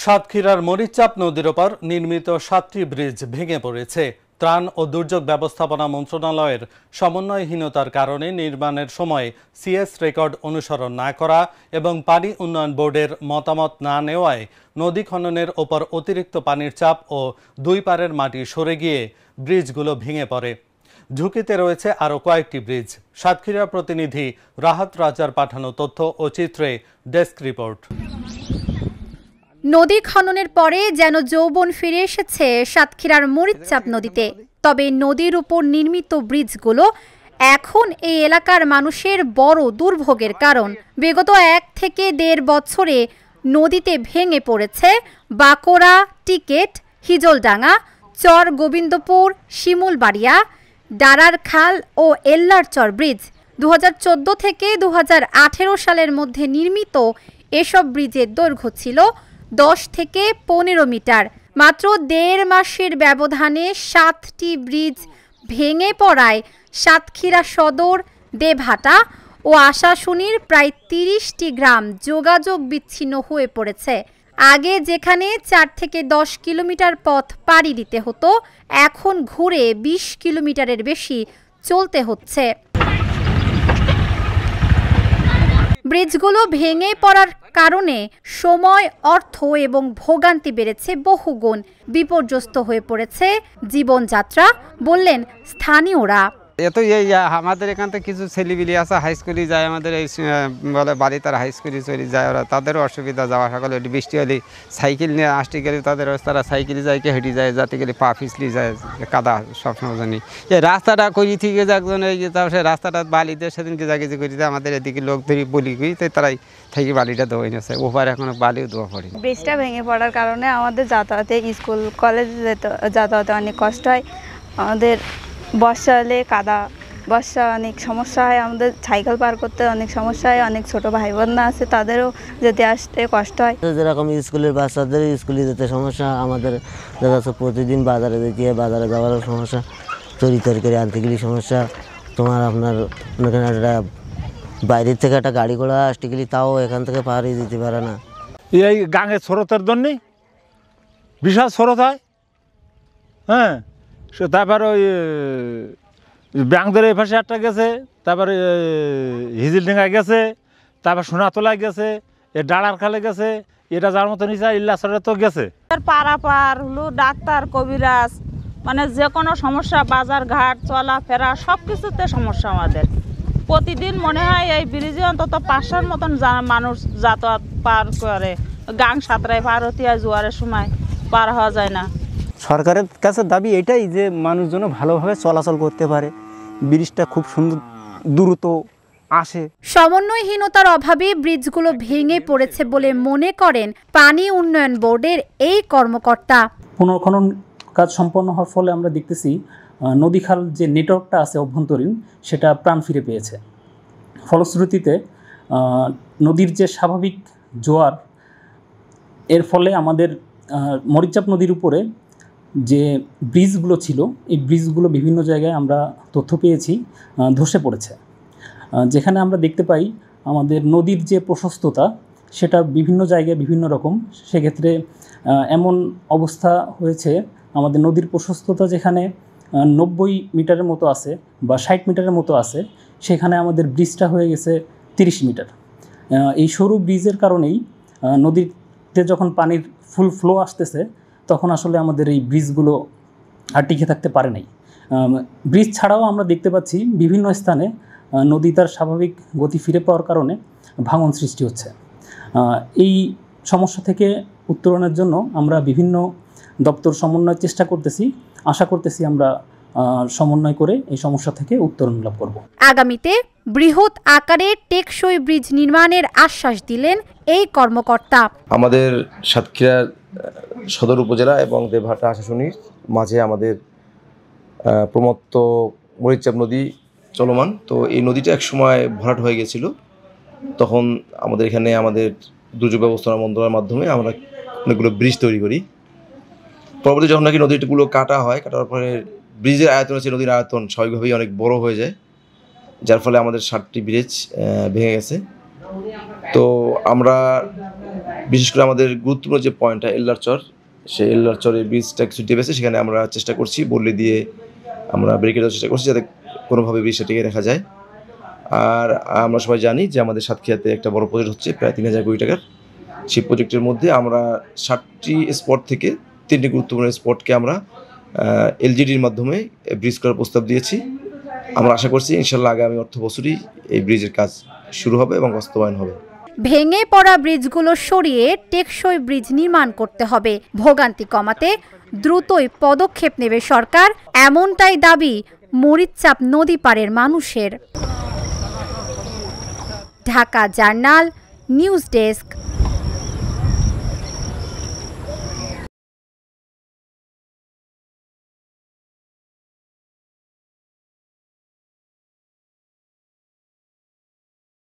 সাতক্ষীরার মরিচচাপ নদীর ওপর নির্মিত ৭টি ব্রিজ ভেঙে পড়েছে। ত্রাণ ও দুর্যোগ ব্যবস্থাপনা মন্ত্রণালয়ের সমন্বয়হীনতার কারণে নির্মাণের সময় সিএস রেকর্ড অনুসরণ না করা এবং পানি উন্নয়ন বোর্ডের মতামত না নেওয়ায় নদী খননের ওপর অতিরিক্ত পানির চাপ ও দুই পারের মাটি সরে গিয়ে ব্রিজগুলো ভেঙে পড়ে। ঝুঁকিতে রয়েছে আরও কয়েকটি ব্রিজ। সাতক্ষীরা প্রতিনিধি রাহাত রাজার পাঠানো তথ্য ও চিত্রে ডেস্ক রিপোর্ট। নদী খননের পরে যেন যৌবন ফিরে এসেছে সাতক্ষীরার মরিচচাপ নদীতে। তবে নদীর উপর নির্মিত ব্রিজগুলো এখন এই এলাকার মানুষের বড় দুর্ভোগের কারণ। বিগত 1 থেকে 1.5 বছরে নদীতে ভেঙে পড়েছে বাঁকড়া, টিকেট, হিজলডাঙ্গা, চর গোবিন্দপুর, শিমুলবাড়িয়া, ডারার খাল ও এল্লারচর ব্রিজ। 2014 থেকে 2018 সালের মধ্যে নির্মিত এসব ব্রিজের দৈর্ঘ্য ছিল 10 থেকে 15 মিটার। মাত্র 1.5 মাসের ব্যবধানে 7টি ব্রিজ ভেঙে পড়ায় সাতক্ষীরা সদর, দেবহাটা ও আশাশুনির প্রায় 30টি গ্রাম যোগাযোগ বিচ্ছিন্ন হয়ে পড়েছে। আগে যেখানে 4 থেকে 10 কিলোমিটার পথ পাড়ি দিতে হতো, এখন ঘুরে 20 কিলোমিটারের বেশি চলতে হচ্ছে। ব্রিজগুলো ভেঙে পড়ার কারণে সময়, অর্থ এবং ভোগান্তি বেড়েছে বহুগুণ। বিপর্যস্ত হয়ে পড়েছে জীবনযাত্রা, বললেন স্থানীয়রা। এত এই আমাদের এখান থেকে কিছু ছেলেপিলি আছে, হাই স্কুলে যায়, আমাদের এই বলে বাড়ি তারা হাই স্কুলে চলে যায়, ওরা তাদেরও অসুবিধা যাওয়া সকালে। বৃষ্টি হলে সাইকেল নিয়ে আসতে গেলে তারা সাইকেলে যায়, কে হেঁটে যায়, যাতে গেলে পা পিছলি যায়, কাদা সবসময় জানি। এই রাস্তাটা করি থেকে একজন এই যে তার সে রাস্তাটা বালিতে সেদিনকে জাগিয়ে করি আমাদের এদিকে লোক ধরি বলি করি, তাই তারাই থেকে বালিটা ধোয়া নিয়েছে। ওপারে এখনো বালিও ধোয়া পড়ে। ব্রিজটা ভেঙে পড়ার কারণে আমাদের যাতায়াতে, স্কুল কলেজে যাতায়াতে অনেক কষ্ট হয়। আমাদের বর্ষা হলে বর্ষা অনেক সমস্যা হয়, আমাদের সাইকেল পার করতে অনেক সমস্যা হয়। অনেক ছোট ভাই বোনরা আছে, তাদেরও যেতে আসতে কষ্ট হয়। যেরকম স্কুলের বাচ্চাদের স্কুলে যেতে সমস্যা, আমাদের দেখা যাচ্ছে প্রতিদিন বাজারে যেতে হয়, বাজারে যাওয়ারও সমস্যা, তরকারি আনতে গেলে সমস্যা। আপনার একটা বাইরের থেকে একটা গাড়ি ঘোড়া আসতে গেলে তাও এখান থেকে পাহাড়ে দিতে পারে না। এই গাঙের স্রোতের জন্যেই বিশাল স্রোত হয়। হ্যাঁ, তারপর ওই ব্যাংদের এই পাশে একটা গেছে, তারপরে হিজিলডাঙ্গায় গেছে, তারপর সোনাতলায় গেছে, এ ডাড়ার খালে গেছে, এটা যার মতো নিচে ইল্লাসরে তো গেছে। পারাপার হলো ডাক্তার, কবিরাজ, মানে যে কোনো সমস্যা, বাজার ঘাট, চলাফেরা সব কিছুতে সমস্যা আমাদের। প্রতিদিন মনে হয় এই ব্রিজে অন্তত 500-র মতন মানুষ যাতায়াত পার করে। গাং সাঁতরায় পার হতে হয়, জোয়ারের সময় পার হওয়া যায় না। সরকারের কাছে দাবি এটাই যে মানুষ যেন ভালোভাবে চলাচল করতে পারে, ব্রিজটা খুব সুন্দর দ্রুত আসে। সমন্বয়হীনতার অভাবে ব্রিজগুলো ভেঙে পড়েছে বলে মনে করেন পানি উন্নয়ন বোর্ডের এই কর্মকর্তা। পুনর্খনন কাজ সম্পন্ন হওয়ার ফলে আমরা দেখতেছি নদী খাল যে নেটওয়ার্কটা আছে অভ্যন্তরীণ, সেটা প্রাণ ফিরে পেয়েছে। ফলশ্রুতিতে নদীর যে স্বাভাবিক জোয়ার, এর ফলে আমাদের মরিচচাপ নদীর উপরে যে ব্রিজগুলো ছিল, এই ব্রিজগুলো বিভিন্ন জায়গায় আমরা তথ্য পেয়েছি ধসে পড়েছে। যেখানে আমরা দেখতে পাই আমাদের নদীর যে প্রশস্ততা, সেটা বিভিন্ন জায়গায় বিভিন্ন রকম। সেক্ষেত্রে এমন অবস্থা হয়েছে, আমাদের নদীর প্রশস্ততা যেখানে 90 মিটারের মতো আছে বা 60 মিটারের মতো আছে, সেখানে আমাদের ব্রিজটা হয়ে গেছে 30 মিটার। এই সরু ব্রিজের কারণেই নদীতে যখন পানির ফুল ফ্লো আসতেছে, তখন আসলে আমাদের এই ব্রিজগুলো আর টিকে থাকতে পারে নাই। ব্রিজ ছাড়াও আমরা দেখতে পাচ্ছি বিভিন্ন স্থানে নদী তার স্বাভাবিক গতি ফিরে পাওয়ার কারণে ভাঙন সৃষ্টি হচ্ছে। এই সমস্যা থেকে উত্তরণের জন্য আমরা বিভিন্ন দপ্তর সমন্বয়ের চেষ্টা করতেছি। আশা করতেছি আমরা সমন্বয় করে এই সমস্যা থেকে উত্তরণ লাভ করব। আগামীতে বৃহৎ আকারে টেকসই ব্রিজ নির্মাণের আশ্বাস দিলেন এই কর্মকর্তা। আমাদের সাতক্ষীরা সদর উপজেলা এবং দেবহাটা আশাশুনির মাঝে আমাদের প্রমত্ত মরিচচাপ নদী চলমান। তো এই নদীটা একসময় ভরাট হয়ে গেছিল। তখন আমাদের এখানে আমাদের দুর্যোগ ব্যবস্থাপনা মন্ত্রণালয়ের মাধ্যমে আমরা অনেকগুলো ব্রিজ তৈরি করি। পরবর্তী যখন নাকি নদীগুলো কাটা হয়, কাটার পরে ব্রিজের আয়তন হচ্ছে নদীর আয়তন স্বাভাবিকভাবেই অনেক বড় হয়ে যায়, যার ফলে আমাদের 7টি ব্রিজ ভেঙে গেছে। তো আমরা বিশেষ করে আমাদের গুরুত্বপূর্ণ যে পয়েন্টটা এল্লার চর, সেই এল্লার চরের ব্রিজটা কিছু ডেপেছে, সেখানে আমরা চেষ্টা করছি বল্লি দিয়ে আমরা ব্রেকে দেওয়ার চেষ্টা করছি যাতে কোনোভাবে ব্রিজটা টিকে রাখা যায়। আর আমরা সবাই জানি যে আমাদের সাতক্ষীরাতে একটা বড় প্রজেক্ট হচ্ছে প্রায় 3000 কোটি টাকার। সেই প্রজেক্টের মধ্যে আমরা 60টি স্পট থেকে 3টি গুরুত্বপূর্ণ স্পটকে আমরা এলজিডির মাধ্যমে ব্রিজ করার প্রস্তাব দিয়েছি। আমরা আশা করছি ইনশাল্লাহ আগামী অর্থ বছরই এই ব্রিজের কাজ শুরু হবে এবং বাস্তবায়ন হবে। ভেঙে পড়া ব্রিজগুলো সরিয়ে টেকসই ব্রিজ নির্মাণ করতে হবে। ভোগান্তি কমাতে দ্রুতই পদক্ষেপ নেবে সরকার, এমনটাই দাবি মরিচচাপ নদী পাড়ের মানুষের। Dhaka journal, news desk.